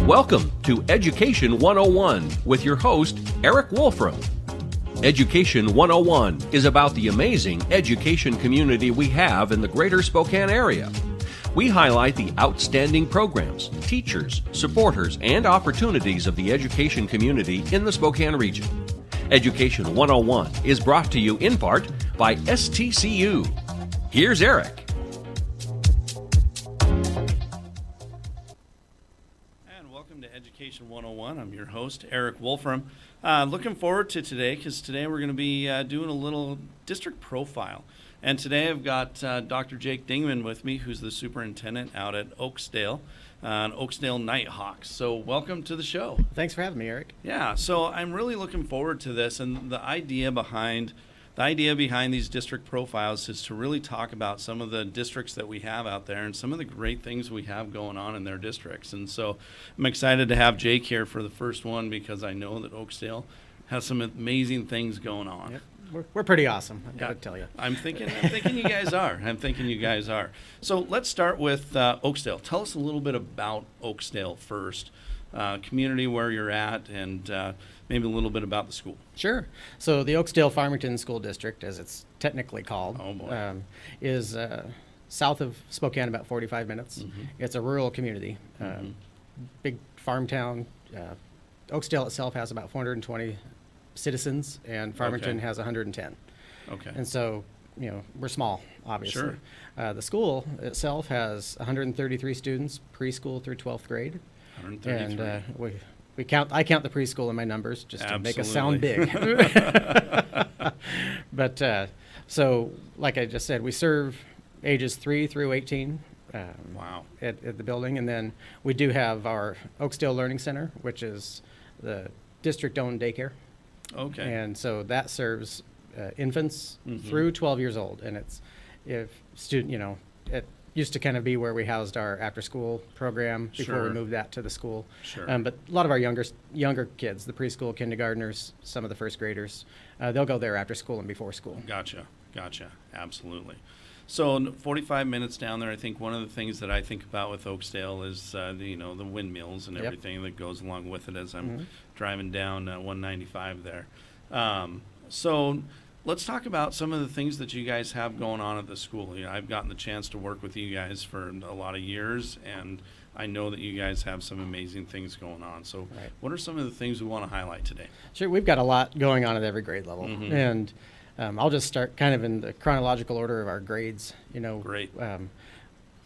Welcome to Education 101 with your host, Erik Wolfrum. Education 101 is about the amazing education community we have in the greater Spokane area. We highlight the outstanding programs, teachers, supporters, and opportunities of the education community in the Spokane region. Education 101 is brought to you in part by STCU. Here's Erik. Education 101. I'm your host, Erik Wolfrum. Looking forward to today because today we're going to be doing a little district profile. And today I've got Dr. Jake Dingman with me, who's the superintendent out at Oakesdale, Oakesdale Nighthawks. So welcome to the show. Thanks for having me, Erik. Yeah, so I'm really looking forward to this. And the idea behind these district profiles is to really talk about some of the districts that we have out there and some of the great things we have going on in their districts. And so I'm excited to have Jake here for the first one because I know that Oakesdale has some amazing things going on. Yep. We're pretty awesome, I've got to tell you. I'm thinking you guys are. So let's start with Oakesdale. Tell us a little bit about Oakesdale first, community where you're at, and maybe a little bit about the school. Sure. So the Oakesdale Farmington School District, as it's technically called, is south of Spokane, about 45 minutes. Mm-hmm. It's a rural community, big farm town. Oakesdale itself has about 420 citizens, and Farmington has 110. Okay. And so, we're small, obviously. Sure. The school itself has 133 students, preschool through 12th grade. 133. And I count the preschool in my numbers just to make us sound big. But so, like I just said, we serve ages 3 through 18 at the building. And then we do have our Oakesdale Learning Center, which is the district-owned daycare. Okay. And so that serves infants through 12 years old. And it used to kind of be where we housed our after-school program before we moved that to the school. Sure. But a lot of our younger kids, the preschool kindergartners, some of the first graders, they'll go there after school and before school. Gotcha. Absolutely. So 45 minutes down there, I think one of the things that I think about with Oakesdale is the windmills and everything that goes along with it as I'm driving down 195 there. So let's talk about some of the things that you guys have going on at the school. I've gotten the chance to work with you guys for a lot of years, and I know that you guys have some amazing things going on. So what are some of the things we want to highlight today? Sure. We've got a lot going on at every grade level. And I'll just start kind of in the chronological order of our grades. Great.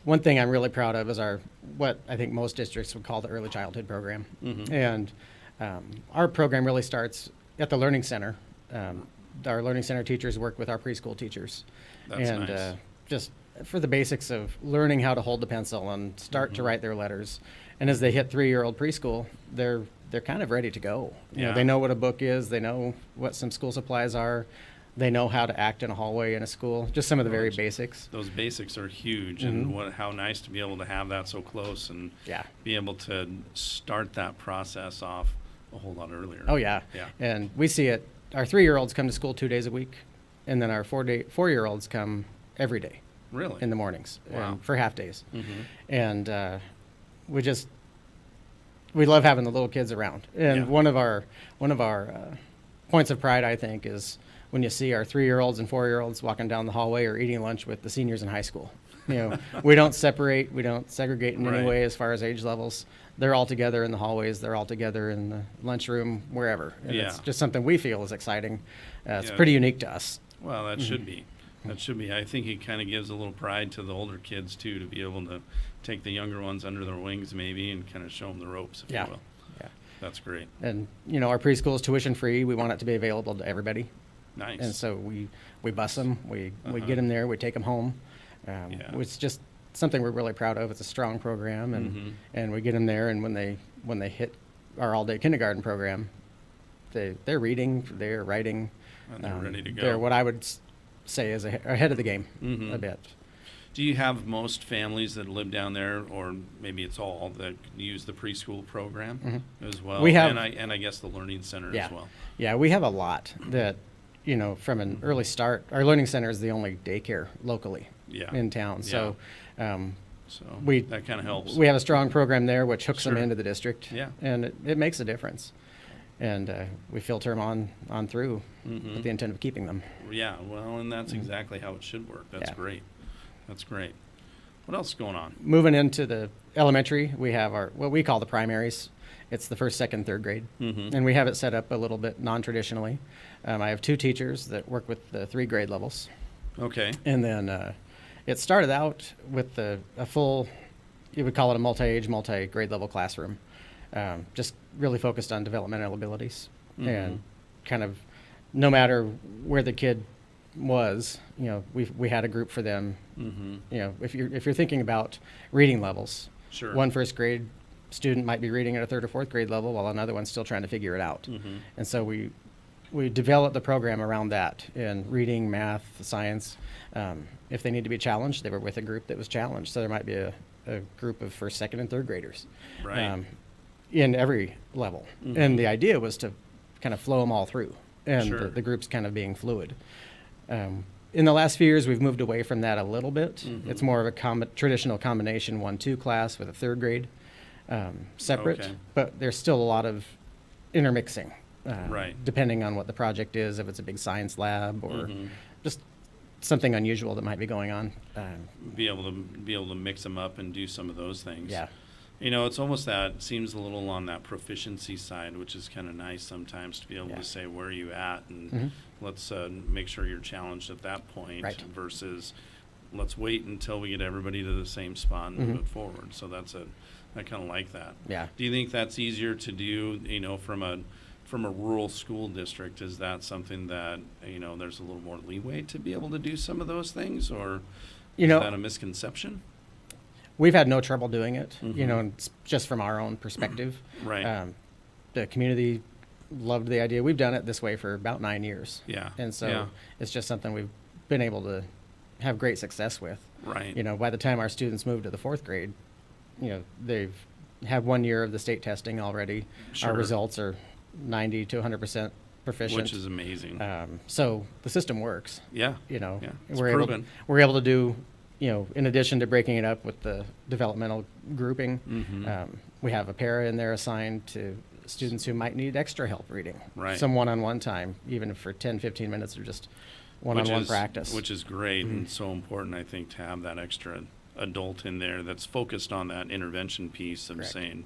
One thing I'm really proud of is what I think most districts would call the early childhood program. And our program really starts at the Learning Center. Our Learning Center teachers work with our preschool teachers. That's nice. Just for the basics of learning how to hold the pencil and start to write their letters. And as they hit 3-year-old preschool, they're kind of ready to go. They know what a book is. They know what some school supplies are. They know how to act in a hallway in a school, just some of the very basics. Those basics are huge, and how nice to be able to have that so close and be able to start that process off a whole lot earlier. Oh, yeah. And we see it. Our 3-year-olds come to school 2 days a week, and then our 4-year-olds come every day. Really? In the mornings. Wow. For half days. And we love having the little kids around. And one of our points of pride, I think, is when you see our 3-year-olds and 4-year-olds walking down the hallway or eating lunch with the seniors in high school. We don't separate, we don't segregate in any way as far as age levels. They're all together in the hallways, they're all together in the lunchroom, wherever. And it's just something we feel is exciting. It's pretty unique to us. Well, that should be. That should be. I think it kind of gives a little pride to the older kids, too, to be able to take the younger ones under their wings, maybe, and kind of show them the ropes, if you will. Yeah. That's great. And, our preschool is tuition free. We want it to be available to everybody. Nice. And so we bus them, we get them there, we take them home. It's just something we're really proud of. It's a strong program, and we get them there, and when they hit our all-day kindergarten program, they're reading, they're writing. And they're ready to go. They're what I would say is ahead of the game a bit. Do you have most families that live down there, or maybe it's all, that use the preschool program as well? We have, and I guess the Learning Center as well. Yeah, we have a lot that, from an early start. Our Learning Center is the only daycare locally in town. So So we that kind of helps. We have a strong program there, which hooks Sure. them into the district. Yeah. And it makes a difference. And we filter them on through with the intent of keeping them. Yeah, well, and that's exactly how it should work. That's Yeah. great. That's great. What else is going on? Moving into the elementary, we have what we call the primaries. It's the first, second, third grade. And we have it set up a little bit non-traditionally. I have 2 teachers that work with the 3 grade levels. Okay. And then it started out with a full, you would call it a multi-age, multi-grade level classroom. Just really focused on developmental abilities. And kind of no matter where the kid was, we had a group for them. If you're thinking about reading levels, Sure. one first grade student might be reading at a 3rd or 4th grade level while another one's still trying to figure it out. And so we developed the program around that in reading, math, science. If they need to be challenged, they were with a group that was challenged. So there might be a group of first, second, and third graders Right. in every level. And the idea was to kind of flow them all through, and Sure. the groups kind of being fluid. In the last few years, we've moved away from that a little bit. It's more of a traditional combination 1-2 class with a 3rd grade separate, Okay. but there's still a lot of intermixing, Right. depending on what the project is, if it's a big science lab or just something unusual that might be going on. Be able to mix them up and do some of those things. Yeah. It's almost that seems a little on that proficiency side, which is kind of nice sometimes to be able Yeah. to say where are you at, and let's make sure you're challenged at that point Right. versus let's wait until we get everybody to the same spot and move it forward. So I kind of like that. Yeah. Do you think that's easier to do? From a rural school district, is that something that there's a little more leeway to be able to do some of those things, or is that a misconception? We've had no trouble doing it, and it's just from our own perspective. Right. The community loved the idea. We've done it this way for about 9 years. Yeah. And so Yeah. it's just something we've been able to have great success with. Right. By the time our students move to the 4th grade, they've had 1 year of the state testing already. Sure. Our results are 90 to 100% proficient. Which is amazing. So the system works. Yeah. Yeah, It's we're proven. able to do, in addition to breaking it up with the developmental grouping, we have a para in there assigned to students who might need extra help reading. Right. Some one-on-one time, even for 10, 15 minutes or just one-on-one practice. Which is great and so important, I think, to have that extra adult in there that's focused on that intervention piece of Correct. saying,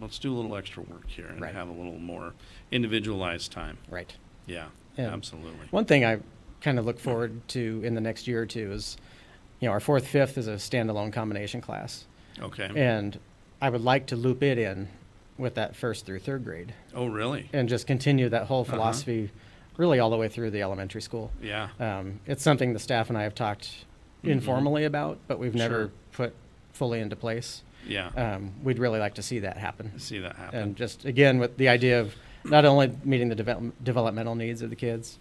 let's do a little extra work here and Right. have a little more individualized time. Right. Yeah, And absolutely. One thing I kind of look forward to in the next year or two is, our 4th, 5th is a standalone combination class. Okay. And I would like to loop it in with that 1st through 3rd grade Oh, really? and just continue that whole philosophy really all the way through the elementary school. Yeah. It's something the staff and I have talked informally about, but we've never Sure. put fully into place. Yeah. We'd really like to see that happen. See that happen. And just, again, with the idea of not only meeting the developmental needs of the kids,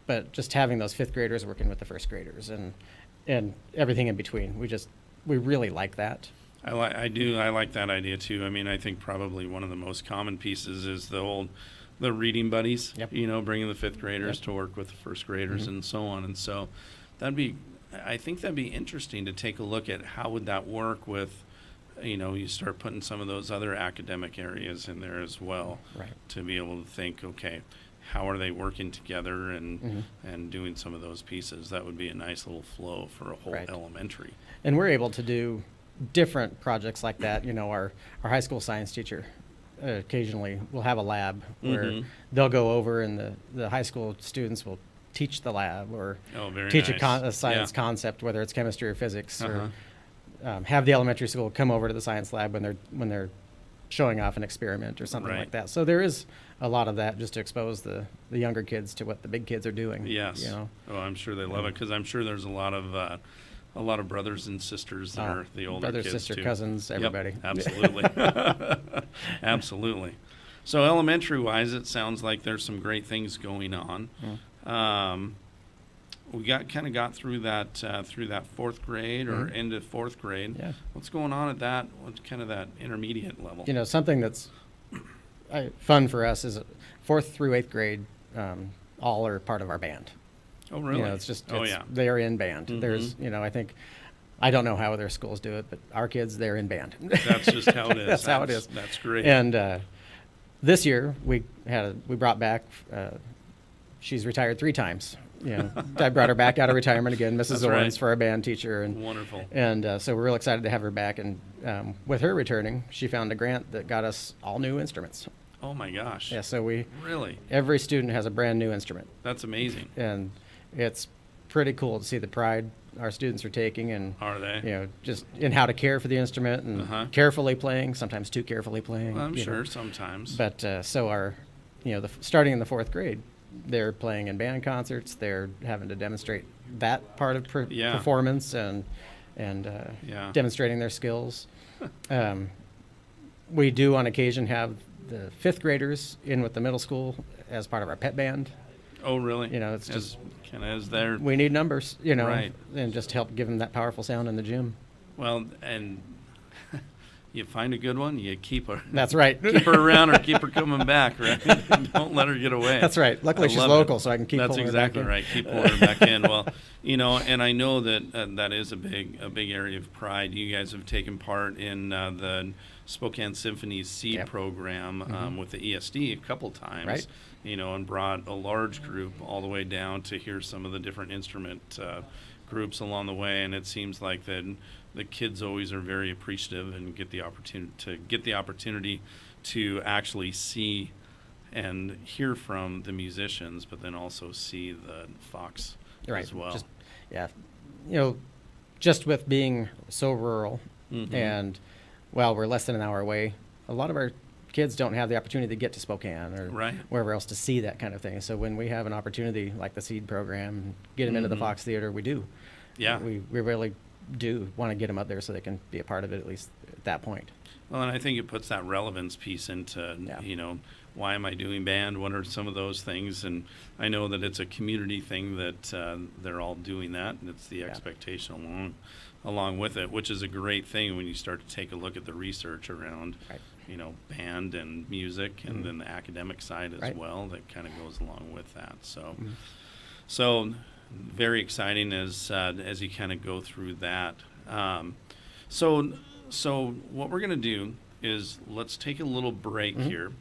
but just having those 5th graders working with the 1st graders and everything in between. We really like that. I like that idea too. I mean, I think probably one of the most common pieces is the reading buddies. Yep. Bringing the 5th graders Yep. to work with the 1st graders and so on. And so I think that'd be interesting to take a look at how would that work with, you start putting some of those other academic areas in there as well. Right. To be able to think, okay, how are they working together and doing some of those pieces? That would be a nice little flow for a whole Right. elementary. And we're able to do different projects like that. Our high school science teacher occasionally will have a lab where they'll go over and the high school students will teach the lab or Very teach nice. a science Yeah. concept, whether it's chemistry or physics, or have the elementary school come over to the science lab when they're showing off an experiment or something Right. like that. So there is a lot of that just to expose the younger kids to what the big kids are doing. Yes. Oh, I'm sure they love it because I'm sure there's a lot of brothers and sisters that are the older brothers, kids sister, too. cousins, everybody. Yep, absolutely. Absolutely. So elementary wise, it sounds like there's some great things going on. We got through that 4th grade or end of 4th grade. Yeah. What's going on at that? What's kind of that intermediate level? Something that's fun for us is 4th through 8th grade, all are part of our band. Oh, really? It's just, yeah. they're in band. Mhm. There's, I think I don't know how other schools do it, but our kids, they're in band. That's just how it is. That's how it is. That's great. And this year we brought back. She's retired 3 times. I brought her back out of retirement again, Mrs. Owens, for our band teacher. And wonderful. And so we're real excited to have her back. And with her returning, she found a grant that got us all new instruments. Oh my gosh. Yeah. So really, every student has a brand new instrument. That's amazing. And it's pretty cool to see the pride our students are taking, and are they? Just in how to care for the instrument and carefully playing, sometimes too carefully playing. Well, I'm sure sometimes. But so our, starting in the 4th grade, they're playing in band concerts. They're having to demonstrate that part of performance and demonstrating their skills. We do on occasion have the 5th graders in with the middle school as part of our pep band. Oh, really? It's just kind of as their. We need numbers, right. and just help give them that powerful sound in the gym. Well, and you find a good one, you keep her. That's right. Keep her around or keep her coming back, right? Don't let her get away. That's right. Luckily, she's local, so I can keep pulling her back in. That's exactly right. Keep pulling her back in. Well, and I know that that is a big area of pride. You guys have taken part in the Spokane Symphony's seed program with the ESD a couple times. Right. And brought a large group all the way down to hear some of the different instrument groups along the way, and it seems like the kids always are very appreciative and get the opportunity to actually see and hear from the musicians, but then also see the Fox as well. Just with being so rural, and we're less than an hour away, a lot of our kids don't have the opportunity to get to Spokane or wherever else to see that kind of thing. So when we have an opportunity like the SEED program, get them into the Fox Theater, we do. Yeah. We really do want to get them up there so they can be a part of it, at least at that point. Well, and I think it puts that relevance piece into, why am I doing band? What are some of those things? And I know that it's a community thing that they're all doing that, and it's the expectation along with it, which is a great thing when you start to take a look at the research around band and music, and then the academic side as well that kind of goes along with that. So, so very exciting as you kind of go through that. So what we're going to do is let's take a little break here.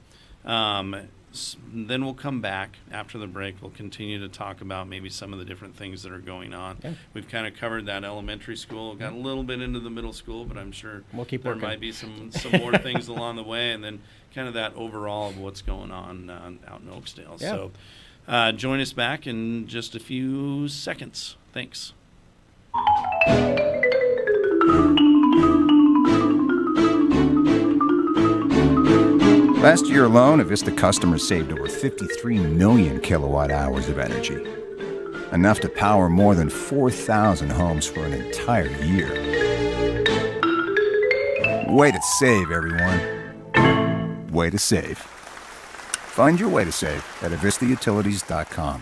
Then we'll come back after the break. We'll continue to talk about maybe some of the different things that are going on. Yeah. We've kind of covered that elementary school, got a little bit into the middle school, but I'm sure there might be some more things along the way, and then kind of that overall of what's going on out in Oakesdale. Yeah. So join us back in just a few seconds. Thanks. Last year alone, Avista customers saved over 53 million kilowatt hours of energy, enough to power more than 4,000 homes for an entire year. Way to save, everyone. Way to save. Find your way to save at avistautilities.com.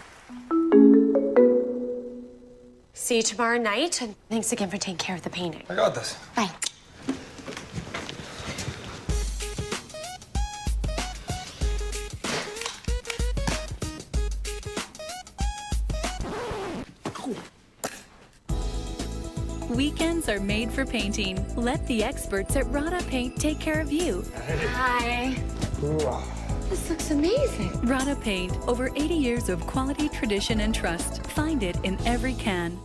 See you tomorrow night, and thanks again for taking care of the painting. I got this. Bye. Weekends are made for painting. Let the experts at Rada Paint take care of you. Hi. This looks amazing. Rada Paint, over 80 years of quality, tradition, and trust. Find it in every can.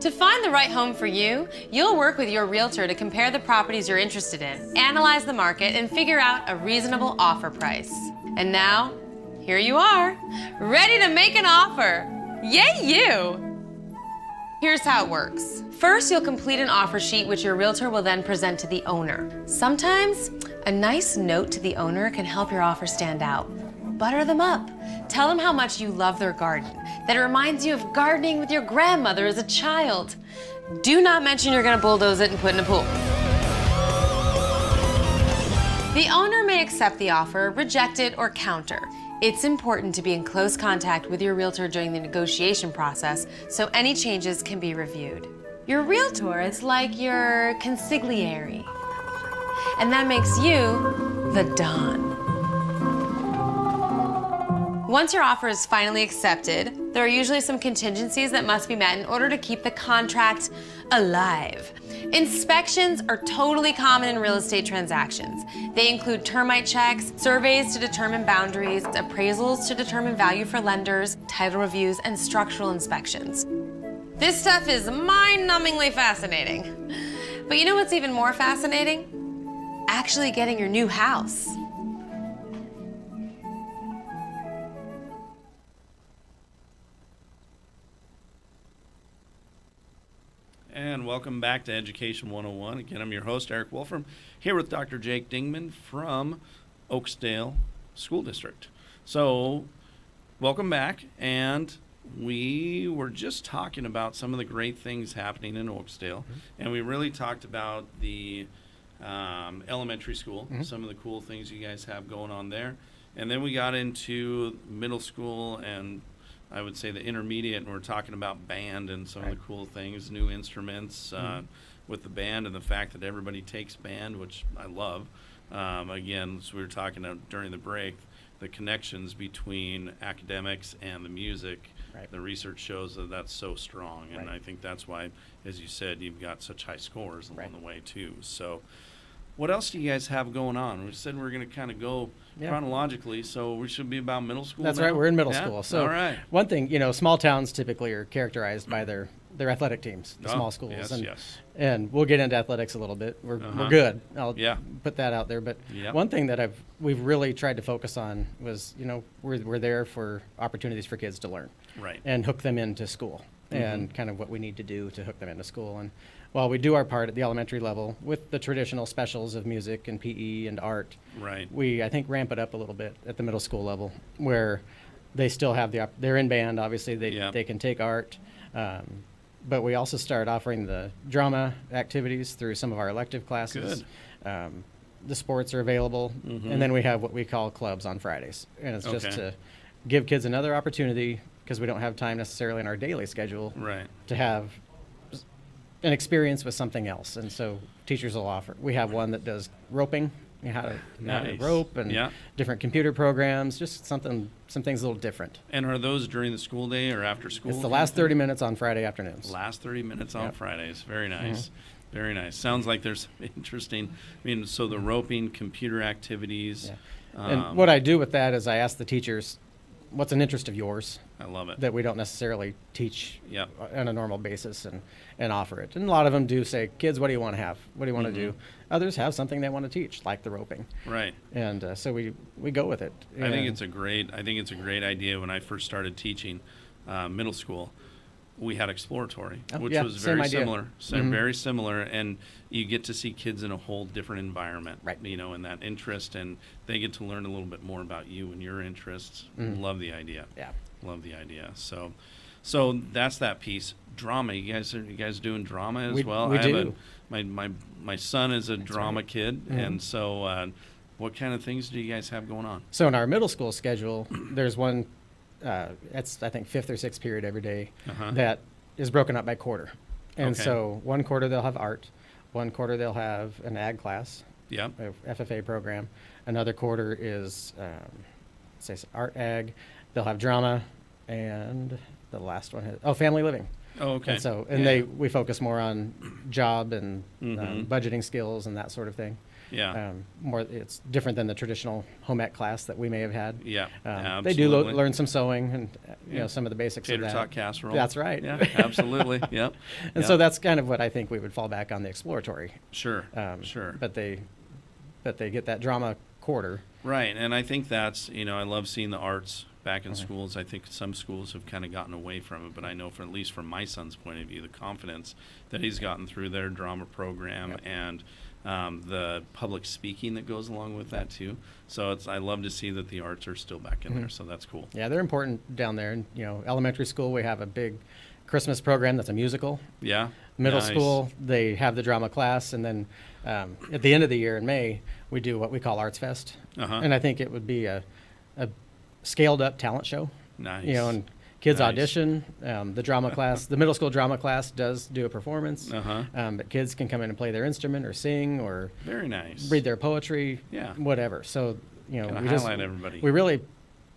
To find the right home for you, you'll work with your realtor to compare the properties you're interested in, analyze the market, and figure out a reasonable offer price. And now, here you are, ready to make an offer. Yay, you! Here's how it works. First, you'll complete an offer sheet, which your realtor will then present to the owner. Sometimes, a nice note to the owner can help your offer stand out. Butter them up. Tell them how much you love their garden, that it reminds you of gardening with your grandmother as a child. Do not mention you're going to bulldoze it and put in a pool. The owner may accept the offer, reject it, or counter. It's important to be in close contact with your realtor during the negotiation process so any changes can be reviewed. Your realtor is like your consigliere, and that makes you the Don. Once your offer is finally accepted, there are usually some contingencies that must be met in order to keep the contract alive. Inspections are totally common in real estate transactions. They include termite checks, surveys to determine boundaries, appraisals to determine value for lenders, title reviews, and structural inspections. This stuff is mind-numbingly fascinating. But you know what's even more fascinating? Actually getting your new house. And welcome back to Education 101. Again, I'm your host, Erik Wolfrum, here with Dr. Jake Dingman from Oakesdale School District. So, welcome back, and we were just talking about some of the great things happening in Oakesdale, and we really talked about the elementary school, some of the cool things you guys have going on there, and then we got into middle school and I would say the intermediate, and we're talking about band and some of the cool things, new instruments with the band, and the fact that everybody takes band, which I love. Again, as we were talking about during the break, the connections between academics and the music, the research shows that that's so strong, and I think that's why, as you said, you've got such high scores along the way too. So what else do you guys have going on? We said we're going to kind of go chronologically, so we should be about middle school. That's now? right, we're in middle school. So all right. One thing, small towns typically are characterized by their athletic teams, the small schools. Yes, and we'll get into athletics a little bit. We're good. I'll Yeah. put that out there. But one thing that we've really tried to focus on was, we're there for opportunities for kids to learn. Right. And hook them into school and kind of what we need to do to hook them into school. And while we do our part at the elementary level with the traditional specials of music and PE and art, we, I think, ramp it up a little bit at the middle school level where they still have they're in band, obviously, they can take art, but we also start offering the drama activities through some of our elective classes. Good. The sports are available, and then we have what we call clubs on Fridays, and it's just to give kids another opportunity, because we don't have time necessarily in our daily schedule to have an experience with something else. And so teachers will offer. We have one that does roping, how to rope, and different computer programs, just some things a little different. And are those during the school day or after school? It's the last 30 minutes on Friday afternoons. Last 30 minutes on Fridays. Very nice. Very nice. Sounds like there's some interesting, so the roping, computer activities. And what I do with that is I ask the teachers, what's an interest of yours? I love it. That we don't necessarily teach on a normal basis and offer it. And a lot of them do say, kids, what do you want to have? What do you want to do? Others have something they want to teach, like the roping. Right. And so we go with it. I think it's a great idea. When I first started teaching middle school, we had exploratory, which was very similar. Very similar, and you get to see kids in a whole different environment, in that interest, and they get to learn a little bit more about you and your interests. Love the idea. Love the idea. So that's that piece. Drama. You guys doing drama as well? We do. My son is a drama kid, and so what kind of things do you guys have going on? So in our middle school schedule, there's one. It's, I think, 5th or 6th period every day that is broken up by quarter. And so one quarter they'll have art, one quarter they'll have an ag class, a FFA program. Another quarter is, say, art ag. They'll have drama, and the last one has, family living. Oh, okay. And so, we focus more on job and budgeting skills and that sort of thing. It's different than the traditional home ec class that we may have had. Absolutely. They do learn some sewing and some of the basics of that. Tater tot casserole. That's right. Yeah, absolutely. And so that's kind of what I think we would fall back on, the exploratory. Sure. But they get that drama quarter. Right, and I think that's, I love seeing the arts back in schools. I think some schools have kind of gotten away from it, but I know at least from my son's point of view, the confidence that he's gotten through their drama program and the public speaking that goes along with that too. So I love to see that the arts are still back in there. So that's cool. Yeah, they're important down there. And elementary school, we have a big Christmas program that's a musical. Yeah. Middle school, they have the drama class, and then at the end of the year in May, we do what we call Arts Fest. And I think it would be a scaled up talent show. Nice. And Kids Nice. audition. The drama class, the middle school drama class does do a performance. Uh-huh. But kids can come in and play their instrument or sing or Very nice. read their poetry, Yeah. whatever. So, Kinda we highlight everybody. We really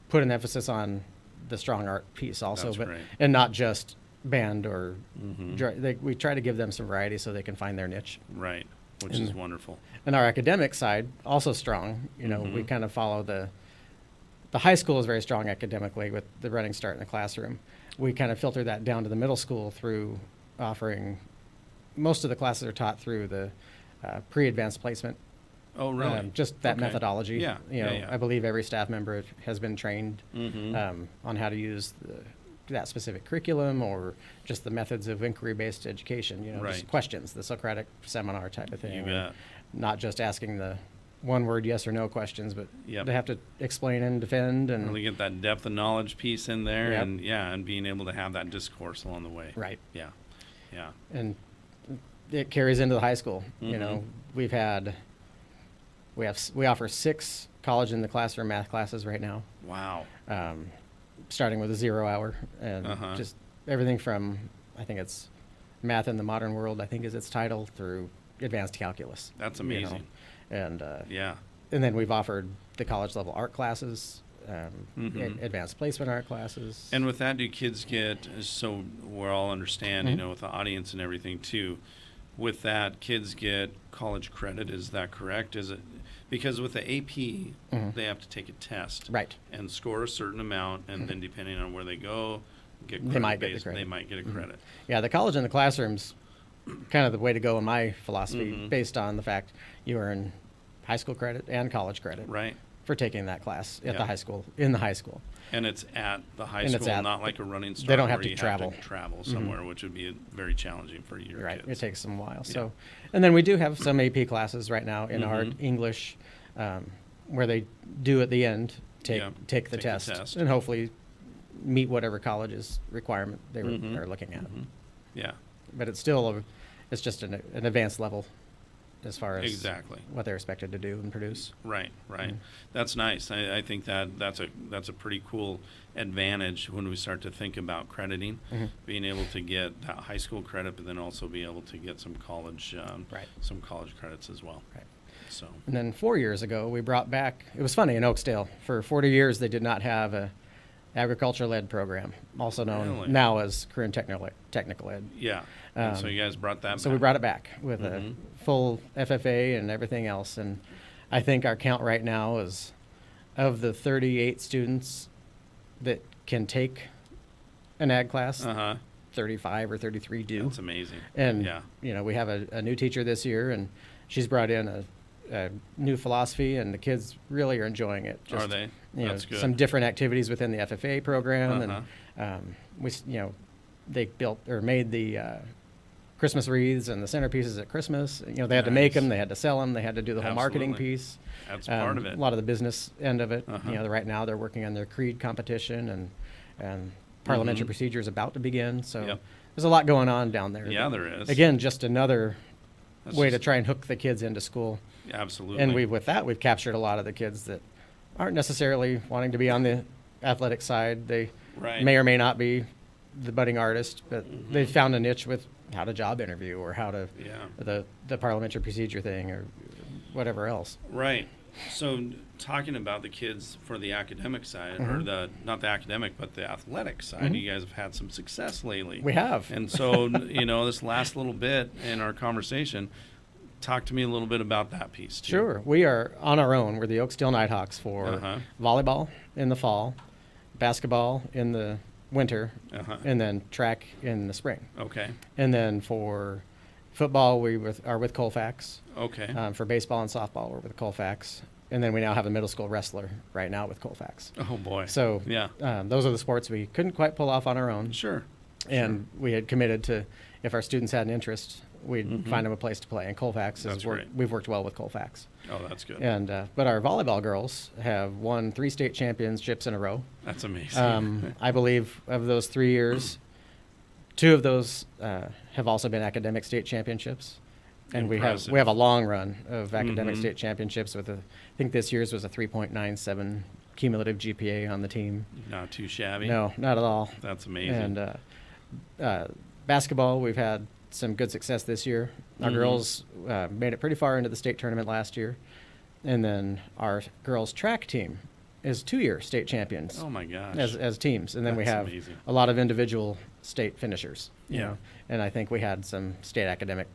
put an emphasis on the strong art piece also, That's great. and not just band or Mm-hmm. we try to give them some variety so they can find their niche. Right, which is wonderful. And our academic side also strong. We Mm-hmm. kind of follow the high school is very strong academically with the running start in the classroom. We kind of filter that down to the middle school through offering, most of the classes are taught through the pre-advanced placement. Oh, really? Just that Okay. methodology. Yeah, yeah. I believe every staff member has been trained Mm-hmm. on how to use that specific curriculum or just the methods of inquiry-based education, just Right. questions, the Socratic seminar type of thing. You and bet. Not just asking the one-word yes or no questions, but Yep. they have to explain and defend and Really get that depth of knowledge piece in there, Yep. and being able to have that discourse along the way. right. Yeah, yeah. And it carries into the high school. Mhm. We offer 6 college in the classroom math classes right now. Wow. Starting with a 0 hour and Uh-huh. just everything from, I think it's Math in the Modern World, I think is its title, through advanced calculus. That's you know. amazing. And Yeah. and then we've offered the college level art classes, Mhm. advanced placement art classes. And with that, do kids get, so we're all understand, Mm-hmm. with the audience and everything too, with that, kids get college credit, is that correct? Is it, because with the AP, they have to take a test. Mm-hmm. Right. And score a certain amount, and then depending on where they go, get credit They might get the based- credit. They might get a credit. Yeah, the college in the classroom's kind of the way to go in my philosophy, Mhm. based on the fact you earn high school credit and college credit Right? for taking that class at Yeah. the high school, in the high school. And it's at the high And it's school, at- not like a running start. they don't have where to you travel. travel somewhere, which would be very challenging for your Right, kids. it takes some while. So, and then we do have some AP classes right now in art, Mhm. English, where they do at the end take Yeah, take the take the test test. and hopefully meet whatever college's requirement they Mhm. are looking at. Yeah, But it's still it's just an advanced level as far as exactly. what they're expected to do and produce. Right, right. That's nice. I think that's a pretty cool advantage when we start to think about crediting, being able to get that high school credit, but then also be able to get some college, Right. some college credits as well. Right. So, And then 4 years ago, we brought back, it was funny, in Oakesdale, for 40 years, they did not have a agriculture-led program, also known Really? now as career and technical ed. yeah. And so you guys brought that So back. we brought it back with Mhm. a full FFA and everything else. And I think our count right now is, of the 38 students that can take an ag class, Uh-huh. 35 or 33 do. That's amazing. And, yeah. we have a new teacher this year, and she's brought in a new philosophy, and the kids really are enjoying it. Are they? That's good. Some different activities within the FFA program, Uh-huh. and they built or made the Christmas wreaths and the centerpieces at Christmas. They had to make Nice. them, they had to sell them, they had to do the whole marketing Absolutely. piece. That's part of A it. lot of the business end of it. Uh-huh. Right now they're working on their creed competition, and parliamentary Mhm. procedure is about to begin. So Yep. there's a lot going on down there. Yeah, But there is. Again, just another That's way to just- try and hook the kids into school. Absolutely. And we've captured a lot of the kids that aren't necessarily wanting to be on the athletic side. They Right. may or may not be the budding artist, but they found a niche with how to job interview or how to Yeah. the parliamentary procedure thing or whatever else. Right. So talking about the kids for the academic side, or not the academic, but the athletic side, you guys have had some success lately. We have. And so, this last little bit in our conversation, talk to me a little bit about that piece too. Sure. We are on our own. We're the Oakesdale Nighthawks for Uh-huh. volleyball in the fall, basketball in the winter, Uh-huh. and then track in the spring. Okay. And then for football, we are with Colfax. Okay. For baseball and softball, we're with Colfax. And then we now have a middle school wrestler right now with Colfax. Oh boy. So yeah. those are the sports we couldn't quite pull off on our own. Sure. And we had committed to, if our students had an interest, we'd find them a place to play. And Colfax That's great. we've worked well with Colfax. Oh, that's good. And but our volleyball girls have won 3 state championships in a row. That's amazing. I believe of those 3 years, 2 of those have also been academic state championships. And Impressive. we have a long run of academic state championships with I think this year's was a 3.97 cumulative GPA on the team. Not too shabby. No, not at all. That's amazing. And basketball, we've had some good success this year. Our girls made it pretty far into the state tournament last year. And then our girls track team is 2-year state champions. Oh my gosh. As teams. And then we That's have amazing. a lot of individual state finishers. You Yeah. know? And I think we had some state academic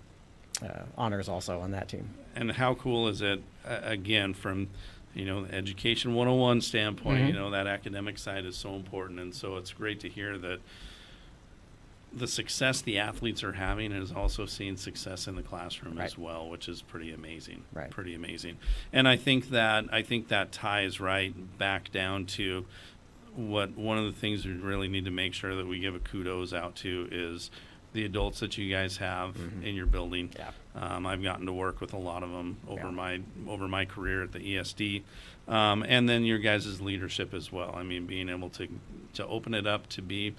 honors also on that team. And how cool is it, again, from, you know, the Education 101 standpoint, you know, that academic side is so important. And so it's great to hear that the success the athletes are having is also seeing success in the classroom as well, which is pretty amazing. Right. Pretty amazing. And I think that ties right back down to what one of the things we really need to make sure that we give a kudos out to is the adults that you guys have in your building. Yeah. I've gotten to work with a lot of them over my career at the ESD, and then your guys' leadership as well. I mean, being able to open it up to be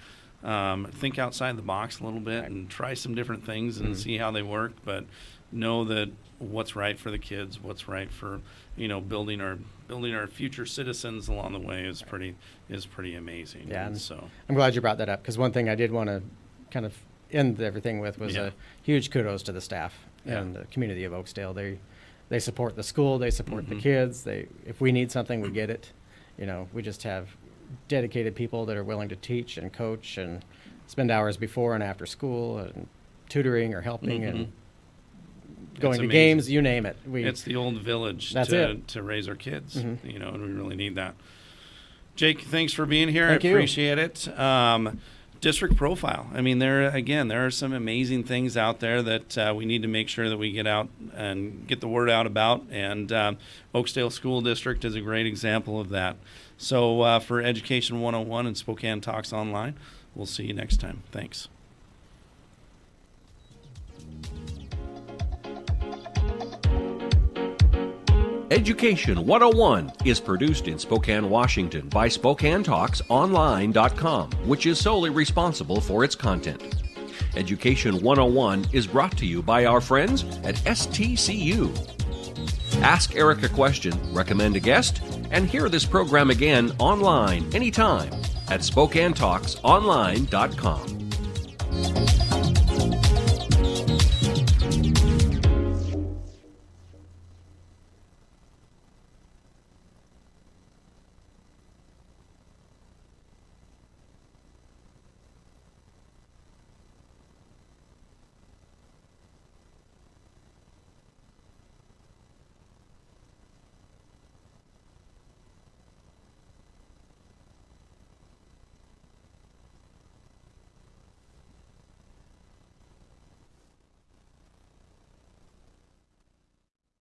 think outside the box a little bit and try some different things and see how they work, but know that what's right for the kids, what's right for, you know, building our future citizens along the way is pretty amazing. Yeah, and and so I'm glad you brought that up, because one thing I did want to kind of end everything with was a huge kudos to the staff and the community of Oakesdale. They support the school, they support the kids. If we need something, we get it. You know, we just have dedicated people that are willing to teach and coach and spend hours before and after school and tutoring or helping and going to games, you name it. It's the old village to raise our kids, you know, and we really need that. Jake, thanks for being here. Thank I you. appreciate it. District profile. I mean, there are some amazing things out there that we need to make sure that we get out and get the word out about. And Oakesdale School District is a great example of that. So for Education 101 and Spokane Talks Online, we'll see you next time. Thanks. Education 101 is produced in Spokane, Washington by SpokaneTalksOnline.com, which is solely responsible for its content. Education 101 is brought to you by our friends at STCU. Ask Erik a question, recommend a guest, and hear this program again online anytime at SpokaneTalksOnline.com.